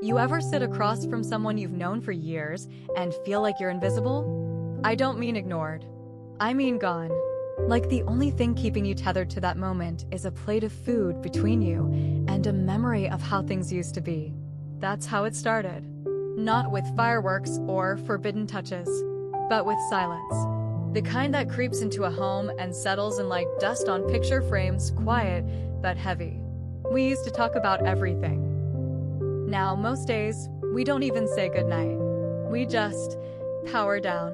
You ever sit across from someone you've known for years and feel like you're invisible? I don't mean ignored. I mean gone. Like the only thing keeping you tethered to that moment is a plate of food between you and a memory of how things used to be. That's how it started. Not with fireworks or forbidden touches, but with silence. The kind that creeps into a home and settles in like dust on picture frames, quiet but heavy. We used to talk about everything. Now, most days, we don't even say goodnight. We just power down.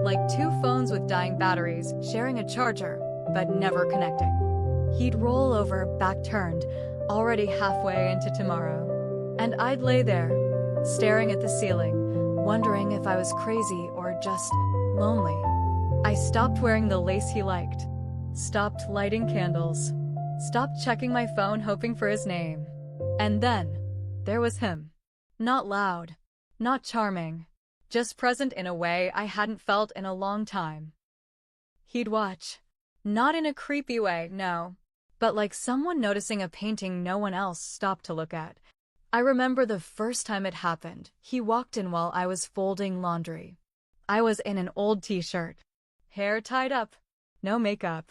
Like two phones with dying batteries, sharing a charger, but never connecting. He'd roll over, back turned, already halfway into tomorrow. And I'd lay there, staring at the ceiling, wondering if I was crazy or just lonely. I stopped wearing the lace he liked, stopped lighting candles, stopped checking my phone hoping for his name. And then, there was him. Not loud, not charming, just present in a way I hadn't felt in a long time. He'd watch. Not in a creepy way, no, but like someone noticing a painting no one else stopped to look at. I remember the first time it happened. He walked in while I was folding laundry. I was in an old t-shirt, hair tied up, no makeup.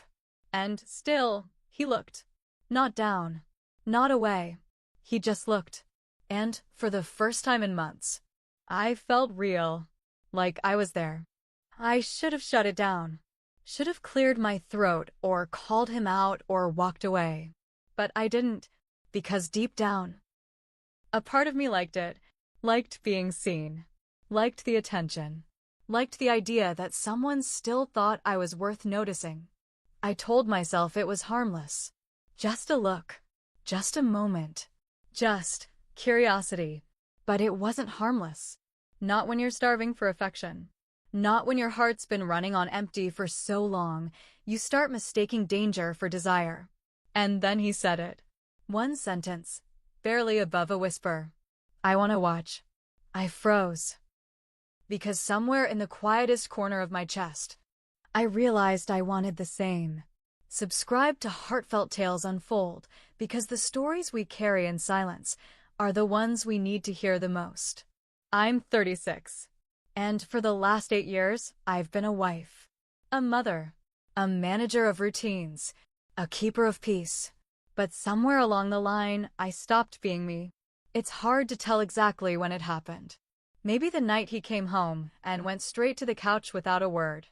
And still, he looked. Not down, not away. He just looked. And, for the first time in months, I felt real, like I was there. I should have shut it down, should have cleared my throat or called him out or walked away. But I didn't, because deep down, a part of me liked it, liked being seen, liked the attention, liked the idea that someone still thought I was worth noticing. I told myself it was harmless. Just a look, just a moment, just curiosity. But it wasn't harmless. Not when you're starving for affection. Not when your heart's been running on empty for so long, you start mistaking danger for desire. And then he said it. One sentence, barely above a whisper. I want to watch. I froze. Because somewhere in the quietest corner of my chest, I realized I wanted the same. Subscribe to Heartfelt Tales Unfold, because the stories we carry in silence are the ones we need to hear the most. I'm 36, and for the last 8 years, I've been a wife, a mother, a manager of routines, a keeper of peace. But somewhere along the line, I stopped being me. It's hard to tell exactly when it happened. Maybe the night he came home and went straight to the couch without a word.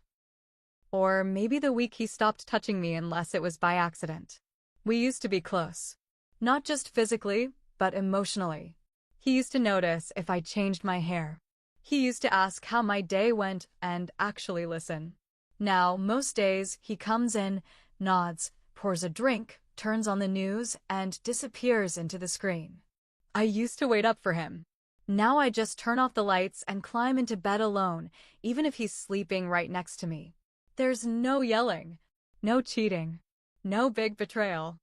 Or maybe the week he stopped touching me unless it was by accident. We used to be close. Not just physically, but emotionally. He used to notice if I changed my hair. He used to ask how my day went and actually listen. Now, most days, he comes in, nods, pours a drink, turns on the news, and disappears into the screen. I used to wait up for him. Now I just turn off the lights and climb into bed alone, even if he's sleeping right next to me. There's no yelling, no cheating, no big betrayal.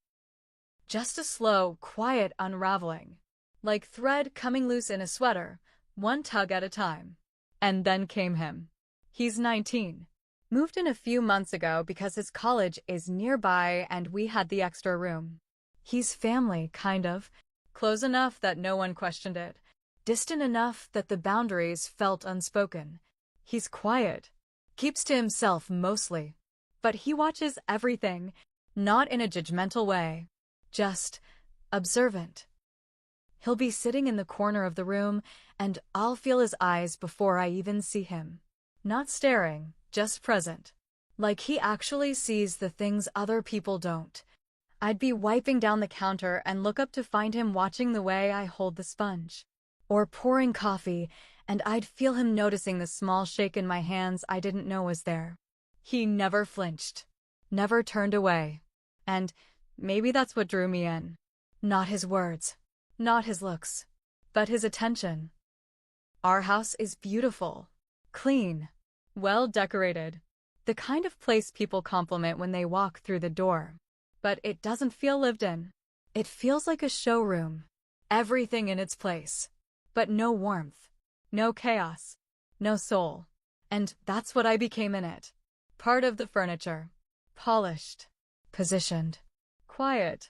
Just a slow, quiet unraveling, like thread coming loose in a sweater, one tug at a time. And then came him. He's 19. Moved in a few months ago because his college is nearby and we had the extra room. He's family, kind of. Close enough that no one questioned it. Distant enough that the boundaries felt unspoken. He's quiet. Keeps to himself mostly. But he watches everything, not in a judgmental way. Just observant. He'll be sitting in the corner of the room, and I'll feel his eyes before I even see him. Not staring, just present. Like he actually sees the things other people don't. I'd be wiping down the counter and look up to find him watching the way I hold the sponge. Or pouring coffee, and I'd feel him noticing the small shake in my hands I didn't know was there. He never flinched. Never turned away. And maybe that's what drew me in. Not his words, not his looks, but his attention. Our house is beautiful, clean, well decorated. The kind of place people compliment when they walk through the door. But it doesn't feel lived in. It feels like a showroom. Everything in its place. But no warmth, no chaos, no soul. And that's what I became in it. Part of the furniture. Polished. Positioned. Quiet.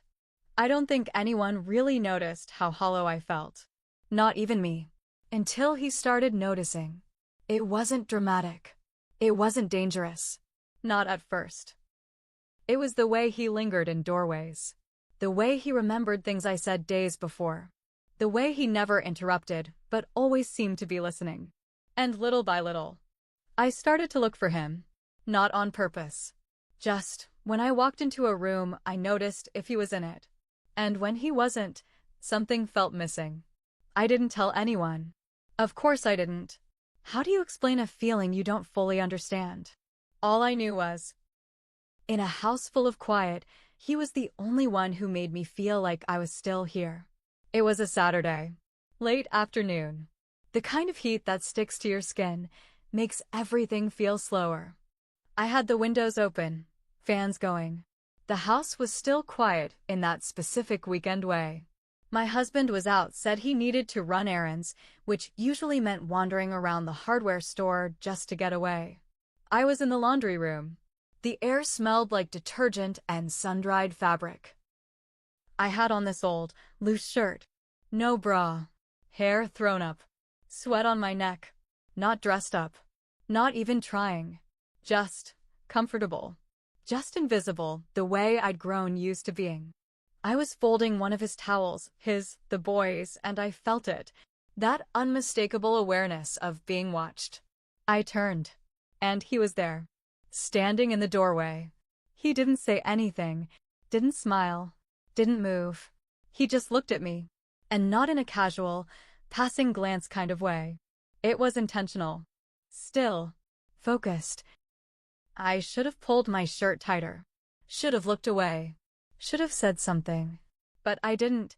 I don't think anyone really noticed how hollow I felt. Not even me. Until he started noticing. It wasn't dramatic. It wasn't dangerous. Not at first. It was the way he lingered in doorways. The way he remembered things I said days before. The way he never interrupted, but always seemed to be listening. And little by little, I started to look for him. Not on purpose. Just, when I walked into a room, I noticed if he was in it. And when he wasn't, something felt missing. I didn't tell anyone. Of course I didn't. How do you explain a feeling you don't fully understand? All I knew was, in a house full of quiet, he was the only one who made me feel like I was still here. It was a Saturday. Late afternoon. The kind of heat that sticks to your skin, makes everything feel slower. I had the windows open, fans going. The house was still quiet in that specific weekend way. My husband was out, said he needed to run errands, which usually meant wandering around the hardware store just to get away. I was in the laundry room. The air smelled like detergent and sun-dried fabric. I had on this old, loose shirt. No bra. Hair thrown up. Sweat on my neck. Not dressed up. Not even trying. Just comfortable. Just invisible, the way I'd grown used to being. I was folding one of his towels, the boy's, and I felt it. That unmistakable awareness of being watched. I turned. And he was there. Standing in the doorway. He didn't say anything. Didn't smile. Didn't move. He just looked at me. And not in a casual, passing glance kind of way. It was intentional. Still. Focused. I should have pulled my shirt tighter. Should have looked away. Should have said something. But I didn't.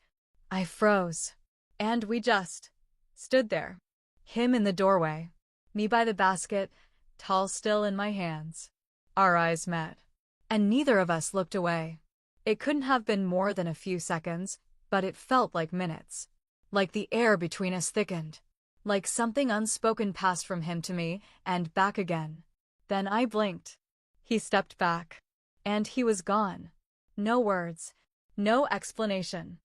I froze. And we just stood there. Him in the doorway. Me by the basket, towel still in my hands. Our eyes met. And neither of us looked away. It couldn't have been more than a few seconds, but it felt like minutes. Like the air between us thickened. Like something unspoken passed from him to me, and back again. Then I blinked. He stepped back. And he was gone. No words. No explanation.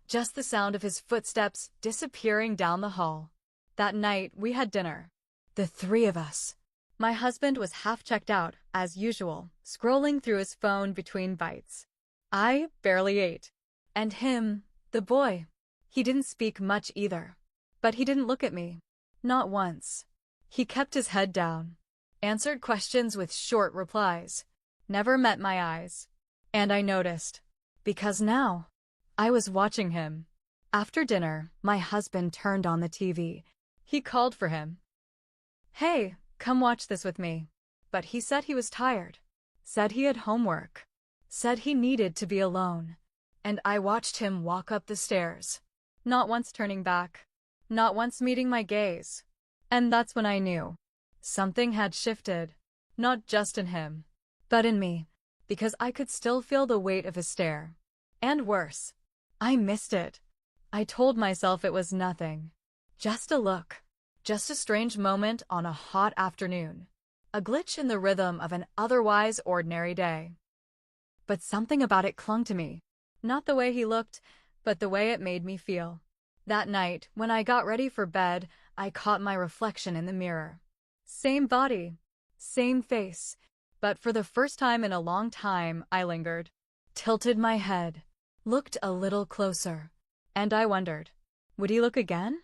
Just the sound of his footsteps disappearing down the hall. That night, we had dinner. The three of us. My husband was half checked out, as usual, scrolling through his phone between bites. I barely ate. And him, the boy. He didn't speak much either. But he didn't look at me. Not once. He kept his head down. Answered questions with short replies. Never met my eyes. And I noticed. Because now, I was watching him. After dinner, my husband turned on the TV. He called for him. Hey, come watch this with me. But he said he was tired. Said he had homework. Said he needed to be alone. And I watched him walk up the stairs. Not once turning back. Not once meeting my gaze. And that's when I knew. Something had shifted. Not just in him. But in me. Because I could still feel the weight of his stare. And worse. I missed it. I told myself it was nothing. Just a look. Just a strange moment on a hot afternoon. A glitch in the rhythm of an otherwise ordinary day. But something about it clung to me. Not the way he looked, but the way it made me feel. That night, when I got ready for bed, I caught my reflection in the mirror. Same body. Same face. But for the first time in a long time, I lingered. Tilted my head. Looked a little closer. And I wondered, would he look again?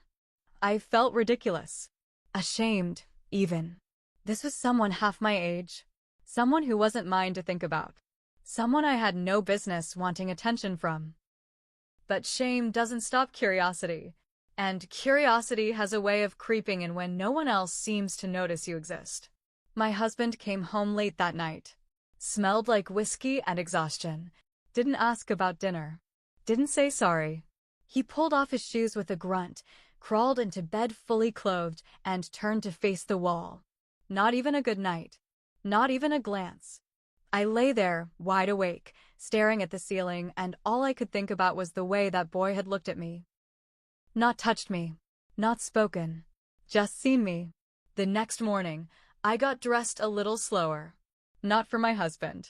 I felt ridiculous. Ashamed, even. This was someone half my age. Someone who wasn't mine to think about. Someone I had no business wanting attention from. But shame doesn't stop curiosity. And curiosity has a way of creeping in when no one else seems to notice you exist. My husband came home late that night. Smelled like whiskey and exhaustion. Didn't ask about dinner. Didn't say sorry. He pulled off his shoes with a grunt, crawled into bed fully clothed, and turned to face the wall. Not even a good night. Not even a glance. I lay there, wide awake, staring at the ceiling, and all I could think about was the way that boy had looked at me. Not touched me. Not spoken. Just seen me. The next morning, I got dressed a little slower. Not for my husband.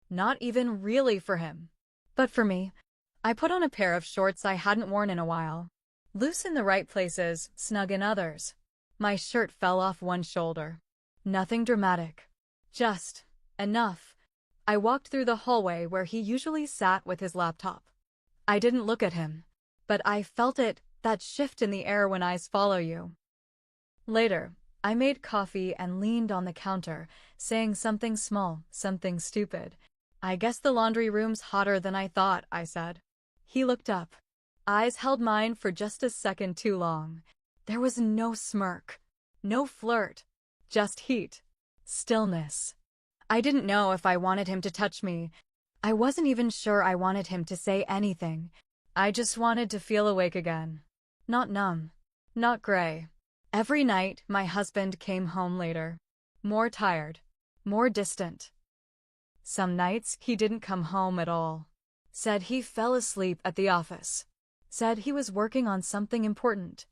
Not even really for him. But for me. I put on a pair of shorts I hadn't worn in a while. Loose in the right places, snug in others. My shirt fell off one shoulder. Nothing dramatic. Just enough. I walked through the hallway where he usually sat with his laptop. I didn't look at him, but I felt it, that shift in the air when eyes follow you. Later, I made coffee and leaned on the counter, saying something small, something stupid. "I guess the laundry room's hotter than I thought," I said. He looked up. Eyes held mine for just a second too long. There was no smirk, no flirt, just heat, stillness. I didn't know if I wanted him to touch me. I wasn't even sure I wanted him to say anything. I just wanted to feel awake again. Not numb, not gray. Every night, my husband came home later. More tired, more distant. Some nights, he didn't come home at all. Said he fell asleep at the office. Said he was working on something important.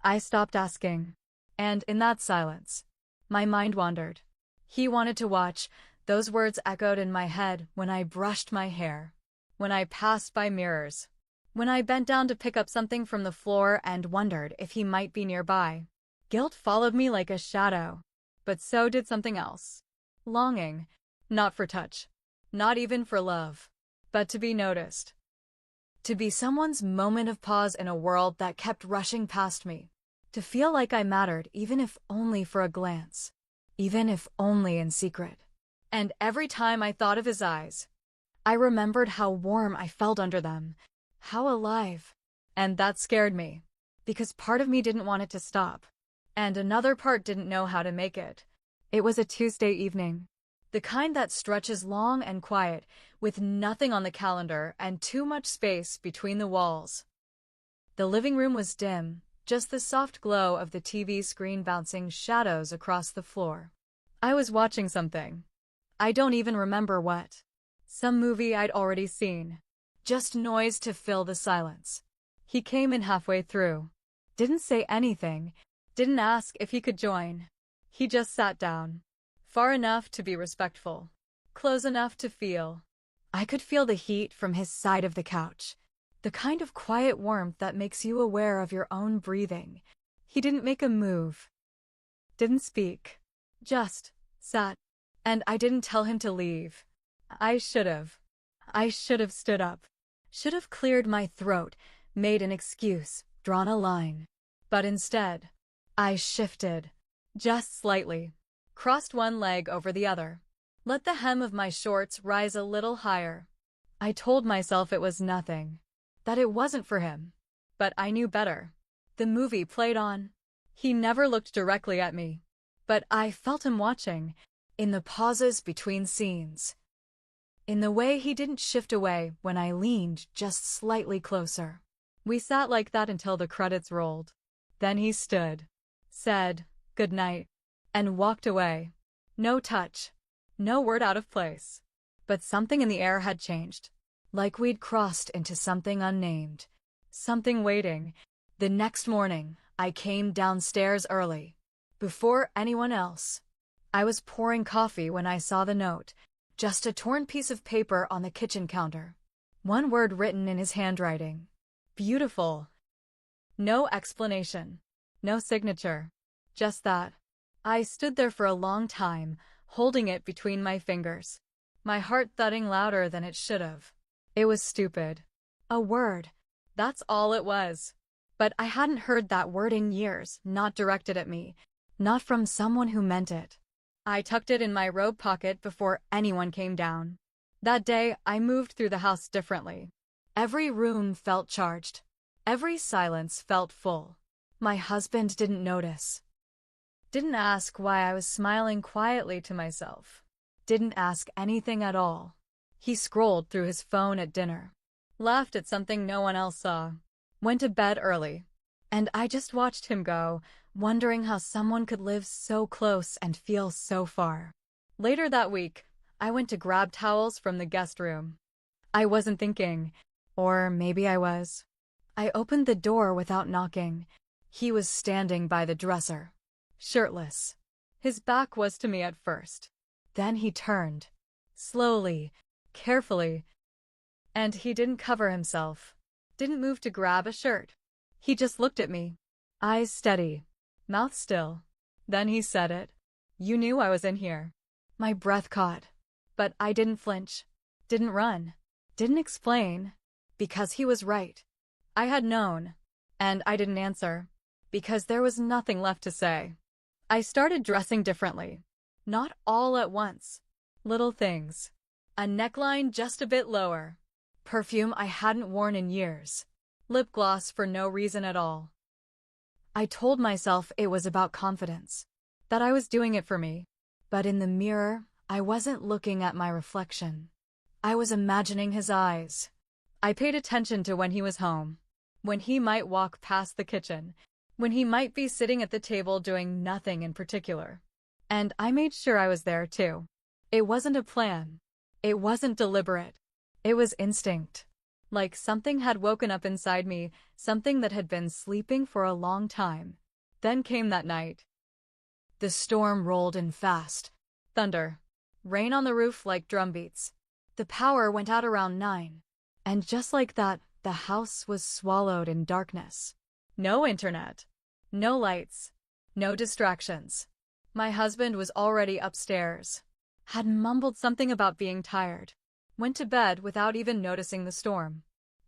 I stopped asking. And in that silence, my mind wandered. He wanted to watch. Those words echoed in my head when I brushed my hair, when I passed by mirrors, when I bent down to pick up something from the floor and wondered if he might be nearby. Guilt followed me like a shadow, but so did something else. Longing, not for touch, not even for love, but to be noticed. To be someone's moment of pause in a world that kept rushing past me. To feel like I mattered, even if only for a glance, even if only in secret. And every time I thought of his eyes, I remembered how warm I felt under them, how alive. And that scared me, because part of me didn't want it to stop. And another part didn't know how to make it. It was a Tuesday evening. The kind that stretches long and quiet, with nothing on the calendar and too much space between the walls. The living room was dim, just the soft glow of the TV screen bouncing shadows across the floor. I was watching something. I don't even remember what. Some movie I'd already seen. Just noise to fill the silence. He came in halfway through. Didn't say anything. Didn't ask if he could join. He just sat down. Far enough to be respectful. Close enough to feel. I could feel the heat from his side of the couch. The kind of quiet warmth that makes you aware of your own breathing. He didn't make a move. Didn't speak. Just sat. And I didn't tell him to leave. I should have. I should have stood up. Should have cleared my throat, made an excuse, drawn a line. But instead, I shifted. Just slightly. Crossed one leg over the other. Let the hem of my shorts rise a little higher. I told myself it was nothing. That it wasn't for him. But I knew better. The movie played on. He never looked directly at me. But I felt him watching, in the pauses between scenes. In the way he didn't shift away when I leaned just slightly closer. We sat like that until the credits rolled. Then he stood, said, "Good night," and walked away. No touch. No word out of place. But something in the air had changed. Like we'd crossed into something unnamed. Something waiting. The next morning, I came downstairs early. Before anyone else. I was pouring coffee when I saw the note. Just a torn piece of paper on the kitchen counter. One word written in his handwriting. Beautiful. No explanation. No signature. Just that. I stood there for a long time, holding it between my fingers. My heart thudding louder than it should have. It was stupid. A word. That's all it was. But I hadn't heard that word in years, not directed at me. Not from someone who meant it. I tucked it in my robe pocket before anyone came down. That day, I moved through the house differently. Every room felt charged. Every silence felt full. My husband didn't notice. Didn't ask why I was smiling quietly to myself. Didn't ask anything at all. He scrolled through his phone at dinner. Laughed at something no one else saw. Went to bed early. And I just watched him go, wondering how someone could live so close and feel so far. Later that week, I went to grab towels from the guest room. I wasn't thinking, or maybe I was. I opened the door without knocking. He was standing by the dresser, shirtless. His back was to me at first. Then he turned, slowly, carefully, and he didn't cover himself, didn't move to grab a shirt. He just looked at me. Eyes steady. Mouth still. Then he said it. You knew I was in here. My breath caught. But I didn't flinch. Didn't run. Didn't explain. Because he was right. I had known. And I didn't answer. Because there was nothing left to say. I started dressing differently. Not all at once. Little things. A neckline just a bit lower. Perfume I hadn't worn in years. Lip gloss for no reason at all. I told myself it was about confidence. That I was doing it for me. But in the mirror, I wasn't looking at my reflection. I was imagining his eyes. I paid attention to when he was home. When he might walk past the kitchen. When he might be sitting at the table doing nothing in particular. And I made sure I was there too. It wasn't a plan. It wasn't deliberate. It was instinct. Like something had woken up inside me, something that had been sleeping for a long time. Then came that night. The storm rolled in fast. Thunder. Rain on the roof like drumbeats. The power went out around 9. And just like that, the house was swallowed in darkness. No internet. No lights. No distractions. My husband was already upstairs. Had mumbled something about being tired. Went to bed without even noticing the storm.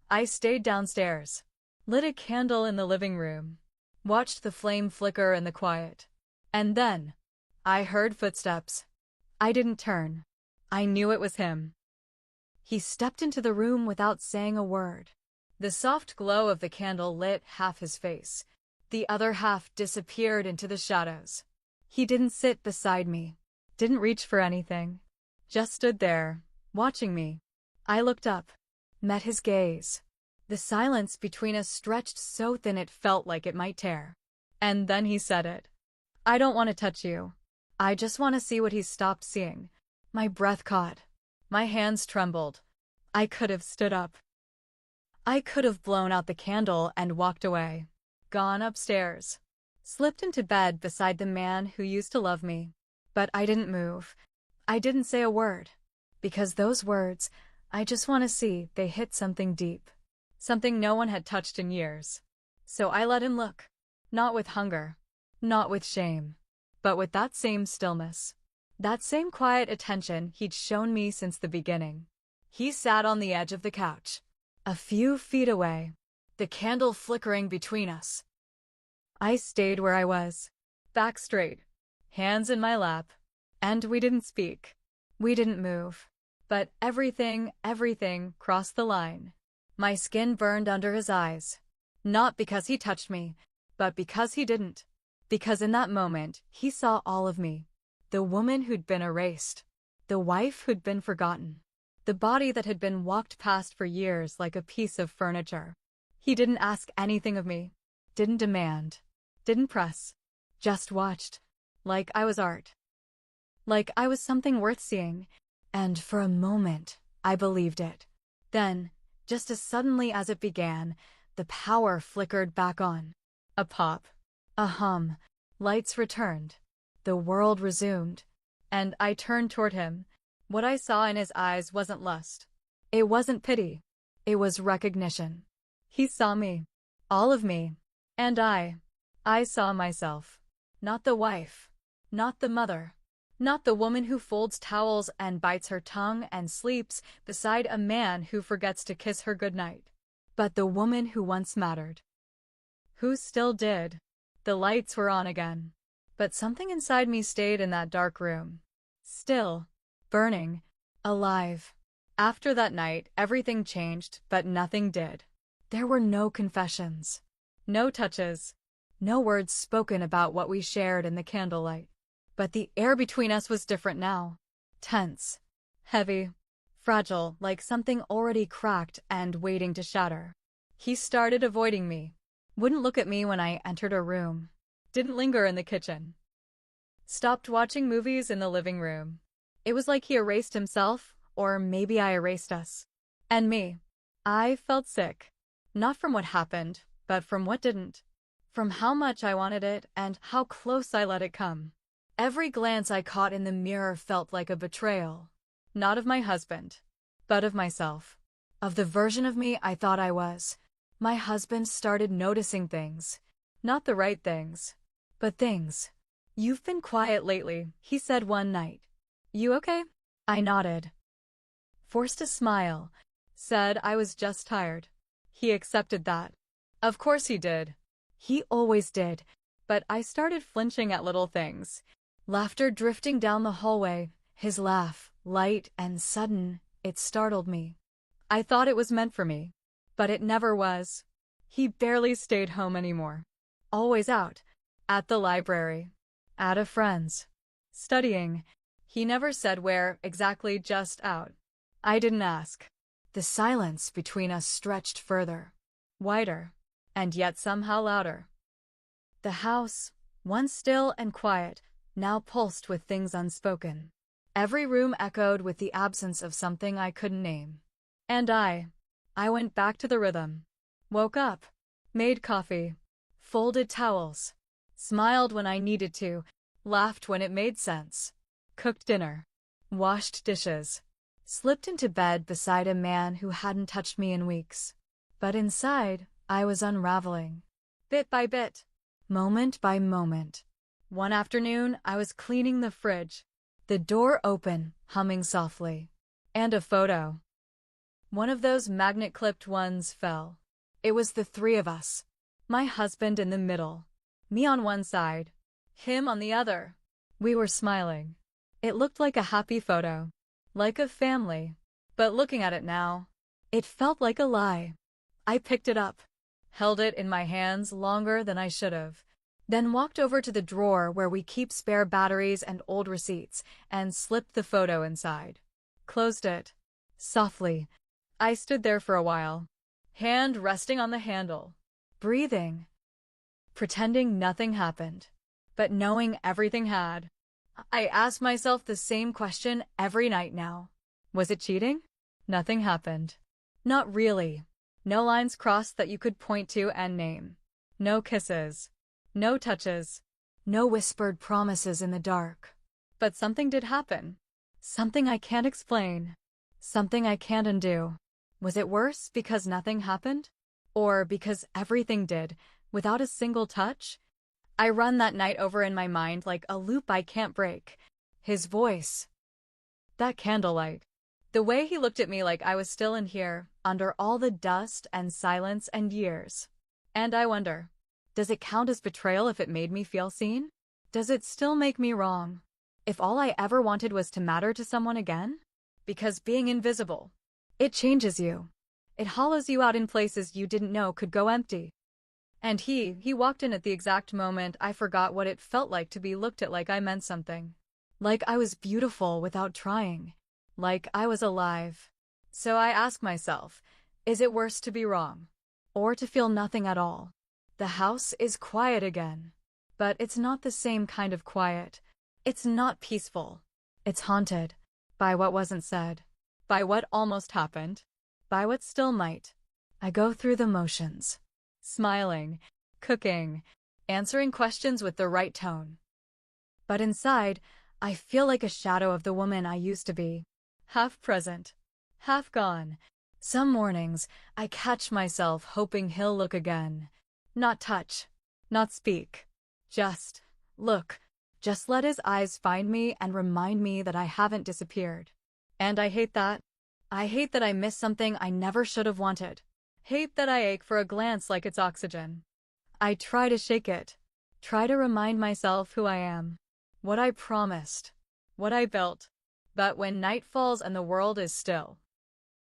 I stayed downstairs. Lit a candle in the living room. Watched the flame flicker in the quiet. And then, I heard footsteps. I didn't turn. I knew it was him. He stepped into the room without saying a word. The soft glow of the candle lit half his face. The other half disappeared into the shadows. He didn't sit beside me. Didn't reach for anything. Just stood there, watching me. I looked up. Met his gaze. The silence between us stretched so thin it felt like it might tear. And then he said it. I don't want to touch you. I just want to see what he's stopped seeing. My breath caught. My hands trembled. I could have stood up. I could have blown out the candle and walked away. Gone upstairs. Slipped into bed beside the man who used to love me. But I didn't move. I didn't say a word. Because those words, I just want to see, they hit something deep. Something no one had touched in years. So I let him look. Not with hunger. Not with shame. But with that same stillness. That same quiet attention he'd shown me since the beginning. He sat on the edge of the couch. A few feet away. The candle flickering between us. I stayed where I was. Back straight. Hands in my lap. And we didn't speak. We didn't move. But everything crossed the line. My skin burned under his eyes. Not because he touched me, but because he didn't. Because in that moment, he saw all of me. The woman who'd been erased. The wife who'd been forgotten. The body that had been walked past for years like a piece of furniture. He didn't ask anything of me. Didn't demand. Didn't press. Just watched. Like I was art. Like I was something worth seeing. And for a moment, I believed it. Then, just as suddenly as it began, the power flickered back on. A pop. A hum. Lights returned. The world resumed. And I turned toward him. What I saw in his eyes wasn't lust. It wasn't pity. It was recognition. He saw me. All of me. And I saw myself. Not the wife. Not the mother. Not the woman who folds towels and bites her tongue and sleeps beside a man who forgets to kiss her goodnight. But the woman who once mattered. Who still did. The lights were on again. But something inside me stayed in that dark room. Still. Burning. Alive. After that night, everything changed, but nothing did. There were no confessions. No touches. No words spoken about what we shared in the candlelight. But the air between us was different now. Tense. Heavy. Fragile, like something already cracked and waiting to shatter. He started avoiding me. Wouldn't look at me when I entered a room. Didn't linger in the kitchen. Stopped watching movies in the living room. It was like he erased himself, or maybe I erased us. And me. I felt sick. Not from what happened, but from what didn't. From how much I wanted it and how close I let it come. Every glance I caught in the mirror felt like a betrayal. Not of my husband, but of myself. Of the version of me I thought I was. My husband started noticing things. Not the right things, but things. "You've been quiet lately," he said one night. "You okay?" I nodded. Forced a smile. Said I was just tired. He accepted that. Of course he did. He always did. But I started flinching at little things. Laughter drifting down the hallway. His laugh, light and sudden, it startled me. I thought it was meant for me. But it never was. He barely stayed home anymore. Always out. At the library. At a friend's. Studying. He never said where exactly, just out. I didn't ask. The silence between us stretched further. Wider. And yet somehow louder. The house, once still and quiet, now pulsed with things unspoken. Every room echoed with the absence of something I couldn't name. And I went back to the rhythm. Woke up. Made coffee. Folded towels. Smiled when I needed to. Laughed when it made sense. Cooked dinner. Washed dishes. Slipped into bed beside a man who hadn't touched me in weeks. But inside, I was unraveling. Bit by bit. Moment by moment. One afternoon, I was cleaning the fridge. The door open, humming softly. And a photo. One of those magnet-clipped ones fell. It was the three of us. My husband in the middle. Me on one side. Him on the other. We were smiling. It looked like a happy photo. Like a family. But looking at it now, it felt like a lie. I picked it up. Held it in my hands longer than I should have. Then walked over to the drawer where we keep spare batteries and old receipts and slipped the photo inside. Closed it. Softly. I stood there for a while. Hand resting on the handle. Breathing. Pretending nothing happened. But knowing everything had. I asked myself the same question every night now. Was it cheating? Nothing happened. Not really. No lines crossed that you could point to and name. No kisses. No touches. No whispered promises in the dark. But something did happen. Something I can't explain. Something I can't undo. Was it worse because nothing happened? Or because everything did, without a single touch? I run that night over in my mind like a loop I can't break. His voice. That candlelight. The way he looked at me like I was still in here, under all the dust and silence and years. And I wonder, does it count as betrayal if it made me feel seen? Does it still make me wrong? If all I ever wanted was to matter to someone again? Because being invisible, it changes you. It hollows you out in places you didn't know could go empty. And he walked in at the exact moment I forgot what it felt like to be looked at like I meant something. Like I was beautiful without trying. Like I was alive. So I ask myself, is it worse to be wrong? Or to feel nothing at all? The house is quiet again. But it's not the same kind of quiet. It's not peaceful. It's haunted. By what wasn't said. By what almost happened. By what still might. I go through the motions. Smiling, cooking, answering questions with the right tone. But inside, I feel like a shadow of the woman I used to be. Half present, half gone. Some mornings, I catch myself hoping he'll look again. Not touch, not speak. Just look. Just let his eyes find me and remind me that I haven't disappeared. And I hate that. I hate that I missed something I never should have wanted. Hate that I ache for a glance like it's oxygen. I try to shake it. Try to remind myself who I am. What I promised. What I built. But when night falls and the world is still,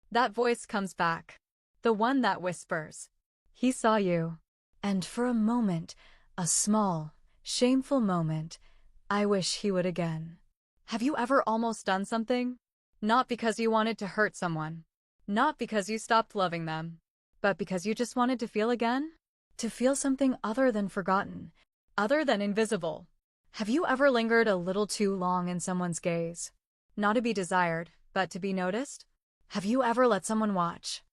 that voice comes back. The one that whispers. He saw you. And for a moment, a small, shameful moment, I wish he would again. Have you ever almost done something? Not because you wanted to hurt someone. Not because you stopped loving them. But because you just wanted to feel again? To feel something other than forgotten. Other than invisible. Have you ever lingered a little too long in someone's gaze? Not to be desired, but to be noticed? Have you ever let someone watch?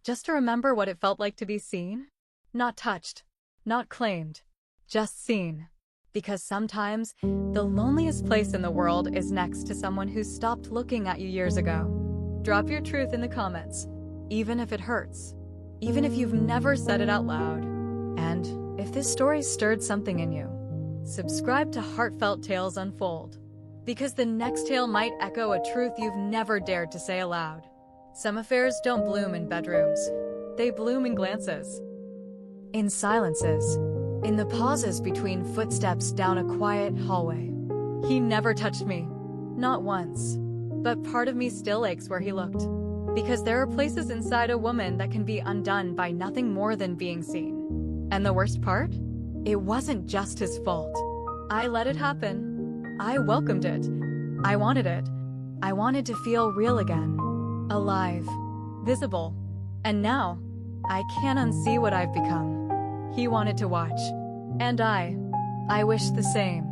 Just to remember what it felt like to be seen? Not touched. Not claimed. Just seen. Because sometimes, the loneliest place in the world is next to someone who stopped looking at you years ago. Drop your truth in the comments. Even if it hurts. even if you've never said it out loud. And if this story stirred something in you, subscribe to Heartfelt Tales Unfold, because the next tale might echo a truth you've never dared to say aloud. Some affairs don't bloom in bedrooms. They bloom in glances, in silences, in the pauses between footsteps down a quiet hallway. He never touched me, not once, but part of me still aches where he looked. Because there are places inside a woman that can be undone by nothing more than being seen. And the worst part? It wasn't just his fault. I let it happen. I welcomed it. I wanted it. I wanted to feel real again. Alive. Visible. And now, I can't unsee what I've become. He wanted to watch. And I wish the same.